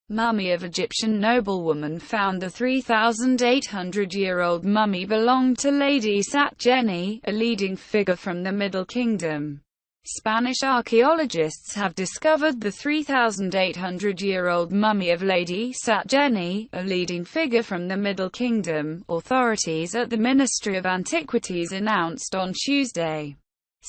Mummy of Egyptian noblewoman found. The 3,800-year-old mummy belonged to Lady Sattjeni, a leading figure from the Middle Kingdom. Spanish archaeologists have discovered the 3,800-year-old mummy of Lady Sattjeni, a leading figure from the Middle Kingdom, authorities at the Ministry of Antiquities announced on Tuesday.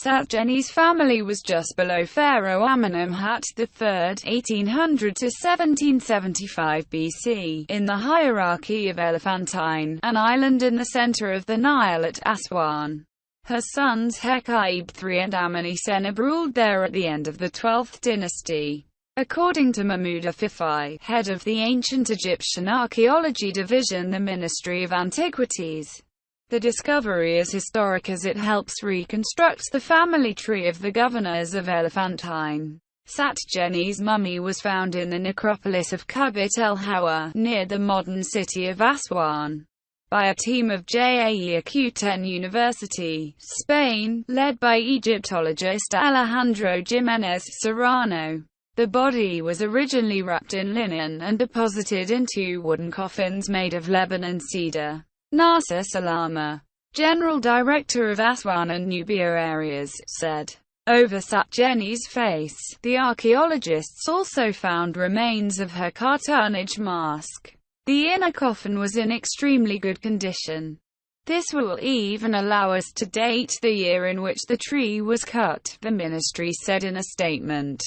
Sattjeni's family was just below Pharaoh Amenemhat III (1800 to 1775 BC) in the hierarchy of Elephantine, an island in the center of the Nile at Aswan. Her sons Hekaib III and Amenesenab ruled there at the end of the 12th dynasty. According to Mahmoud Afifai, head of the Ancient Egyptian Archaeology Division, the Ministry of Antiquities, the discovery is historic as it helps reconstruct the family tree of the governors of Elephantine. Sattjeni's mummy was found in the necropolis of Kubit el Hawa, near the modern city of Aswan, by a team of JAEQTEN University, Spain, led by Egyptologist Alejandro Jimenez Serrano. The body was originally wrapped in linen and deposited in 2 wooden coffins made of Lebanon cedar. Nasser Salama, General Director of Aswan and Nubia areas, said. Over Sattjeni's face, the archaeologists also found remains of her cartonnage mask. The inner coffin was in extremely good condition. This will even allow us to date the year in which the tree was cut, the ministry said in a statement.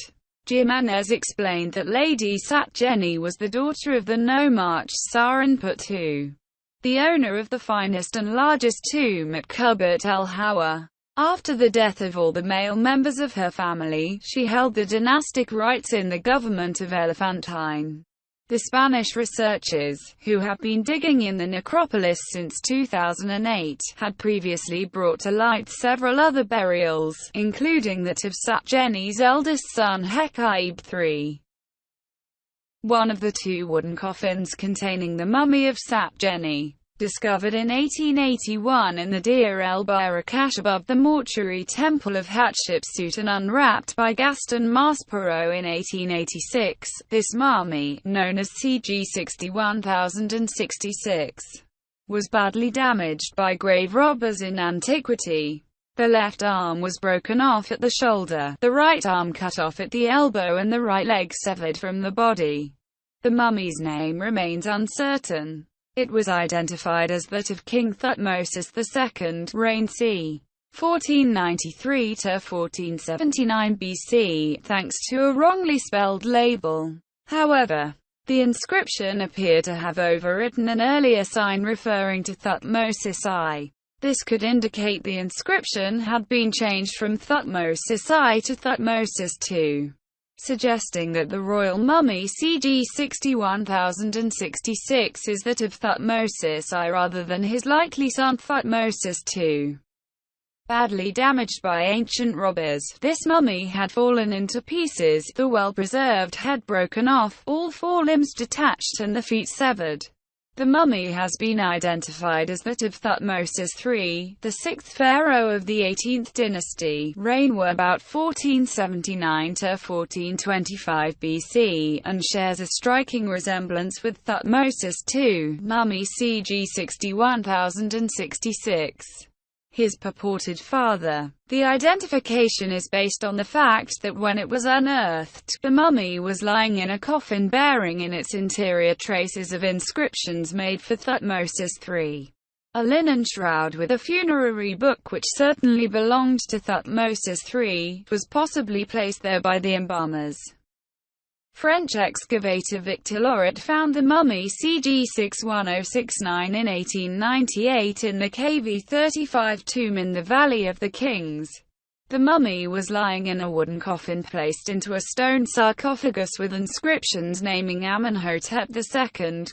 Jimenez explained that Lady Sattjeni was the daughter of the nomarch Sarenput II, the owner of the finest and largest tomb at Kubit el Hawa. After the death of all the male members of her family, she held the dynastic rights in the government of Elephantine. The Spanish researchers, who have been digging in the necropolis since 2008, had previously brought to light several other burials, including that of Sattjeni's eldest son Hekaib III. One of the 2 wooden coffins containing the mummy of Sattjeni, discovered in 1881 in the Deir el-Bahra cache above the mortuary temple of Hatshepsut and unwrapped by Gaston Maspero in 1886. This mummy, known as CG 61066, was badly damaged by grave robbers in antiquity. The left arm was broken off at the shoulder, the right arm cut off at the elbow and the right leg severed from the body. The mummy's name remains uncertain. It was identified as that of King Thutmosis II, reign c. 1493 to 1479 BC, thanks to a wrongly spelled label. However, the inscription appeared to have overwritten an earlier sign referring to Thutmosis I. This could indicate the inscription had been changed from Thutmosis I to Thutmosis II, suggesting that the royal mummy CG 61066 is that of Thutmosis I rather than his likely son Thutmosis II. Badly damaged by ancient robbers, this mummy had fallen into pieces, the well-preserved head broken off, all 4 limbs detached and the feet severed. The mummy has been identified as that of Thutmosis III, the 6th pharaoh of the 18th dynasty, reign were about 1479 to 1425 BC, and shares a striking resemblance with Thutmosis II, mummy CG 61066. His purported father. The identification is based on the fact that when it was unearthed, the mummy was lying in a coffin bearing in its interior traces of inscriptions made for Thutmosis III. A linen shroud with a funerary book which certainly belonged to Thutmosis III, was possibly placed there by the embalmers. French excavator Victor Loret found the mummy CG 61069 in 1898 in the KV35 tomb in the Valley of the Kings. The mummy was lying in a wooden coffin placed into a stone sarcophagus with inscriptions naming Amenhotep II,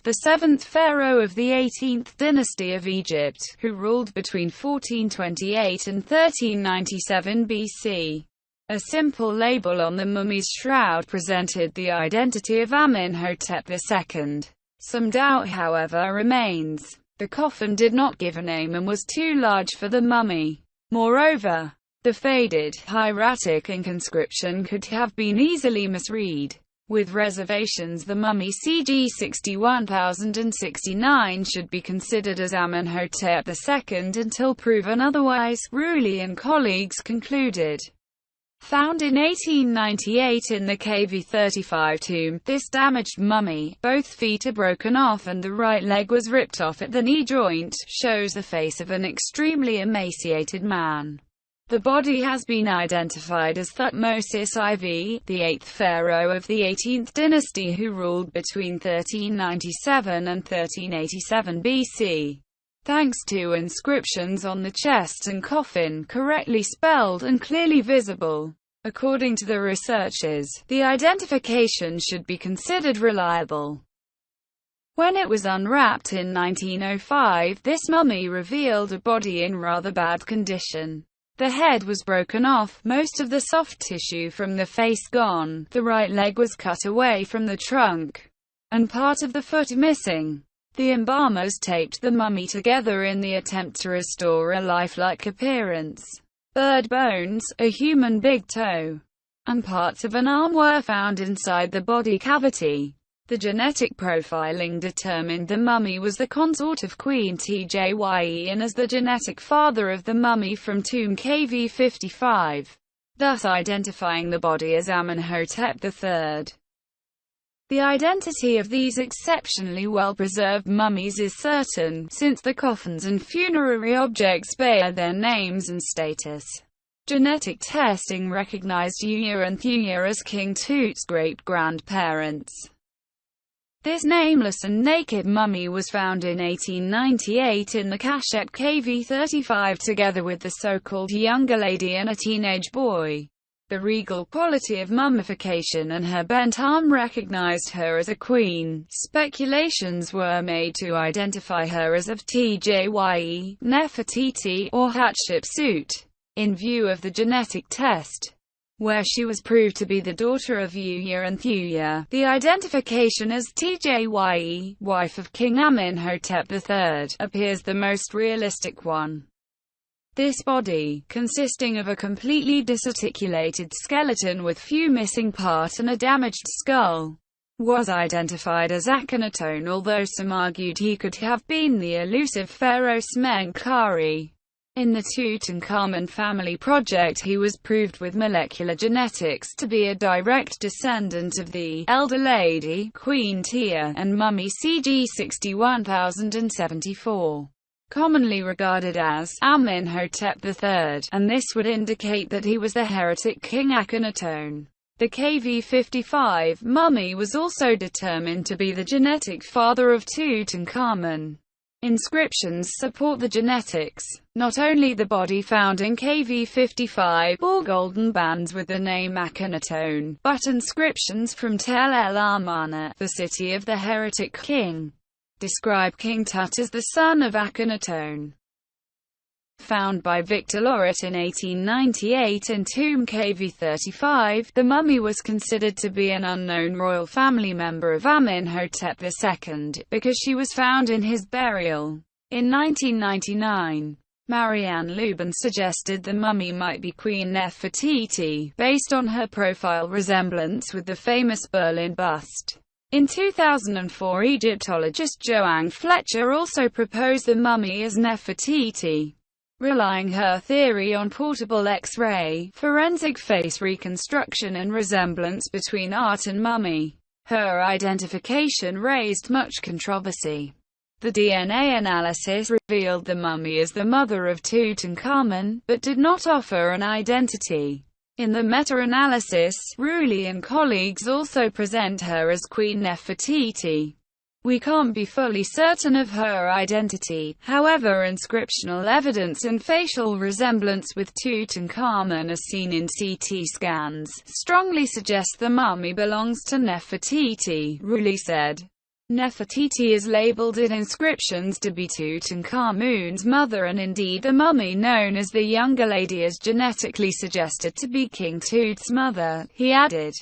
the 7th pharaoh of the 18th dynasty of Egypt, who ruled between 1428 and 1397 BC. A simple label on the mummy's shroud presented the identity of Amenhotep II. Some doubt, however, remains. The coffin did not give a name and was too large for the mummy. Moreover, the faded, hieratic ink inscription could have been easily misread. With reservations, the mummy CG 61069 should be considered as Amenhotep II until proven otherwise, Rulli and colleagues concluded. Found in 1898 in the KV-35 tomb, this damaged mummy, both feet are broken off and the right leg was ripped off at the knee joint, shows the face of an extremely emaciated man. The body has been identified as Thutmose IV, the 8th pharaoh of the 18th dynasty who ruled between 1397 and 1387 BC. Thanks to inscriptions on the chest and coffin correctly spelled and clearly visible. According to the researchers, the identification should be considered reliable. When it was unwrapped in 1905, this mummy revealed a body in rather bad condition. The head was broken off, most of the soft tissue from the face gone, the right leg was cut away from the trunk, and part of the foot missing. The embalmers taped the mummy together in the attempt to restore a lifelike appearance. Bird bones, a human big toe, and parts of an arm were found inside the body cavity. The genetic profiling determined the mummy was the consort of Queen Sattjeni and as the genetic father of the mummy from tomb KV-55, thus identifying the body as Amenhotep III. The identity of these exceptionally well-preserved mummies is certain, since the coffins and funerary objects bear their names and status. Genetic testing recognized Yu and Thuya as King Tut's great-grandparents. This nameless and naked mummy was found in 1898 in the Kashet KV-35 together with the so-called younger lady and a teenage boy. The regal quality of mummification and her bent arm recognized her as a queen. Speculations were made to identify her as of Tjye, Nefertiti, or Hatshepsut, in view of the genetic test, where she was proved to be the daughter of Yu and Thuya. The identification as Tjye, wife of King Amenhotep III, appears the most realistic one. This body, consisting of a completely disarticulated skeleton with few missing parts and a damaged skull, was identified as Akhenaton, although some argued he could have been the elusive pharaoh Smenkhare. In the Tutankhamun family project he was proved with molecular genetics to be a direct descendant of the elder lady, Queen Tia, and mummy CG 61074. Commonly regarded as Amenhotep III, and this would indicate that he was the heretic King Akhenaton. The KV-55 mummy was also determined to be the genetic father of Tutankhamun. Inscriptions support the genetics. Not only the body found in KV-55 bore golden bands with the name Akhenaton, but inscriptions from Tel El Amarna, the city of the heretic king, describe King Tut as the son of Akhenaton. Found by Victor Loret in 1898 in tomb KV-35, the mummy was considered to be an unknown royal family member of Amenhotep II, because she was found in his burial. In 1999, Marianne Lubin suggested the mummy might be Queen Nefertiti, based on her profile resemblance with the famous Berlin bust. In 2004, Egyptologist Joanne Fletcher also proposed the mummy as Nefertiti, relying her theory on portable X-ray, forensic face reconstruction and resemblance between art and mummy. Her identification raised much controversy. The DNA analysis revealed the mummy as the mother of Tutankhamun, but did not offer an identity. In the meta-analysis, Rulli and colleagues also present her as Queen Nefertiti. We can't be fully certain of her identity, however inscriptional evidence and facial resemblance with Tutankhamun as seen in CT scans strongly suggest the mummy belongs to Nefertiti, Rulli said. Nefertiti is labeled in inscriptions to be Tutankhamun's mother, and indeed the mummy known as the younger lady is genetically suggested to be King Tut's mother, he added.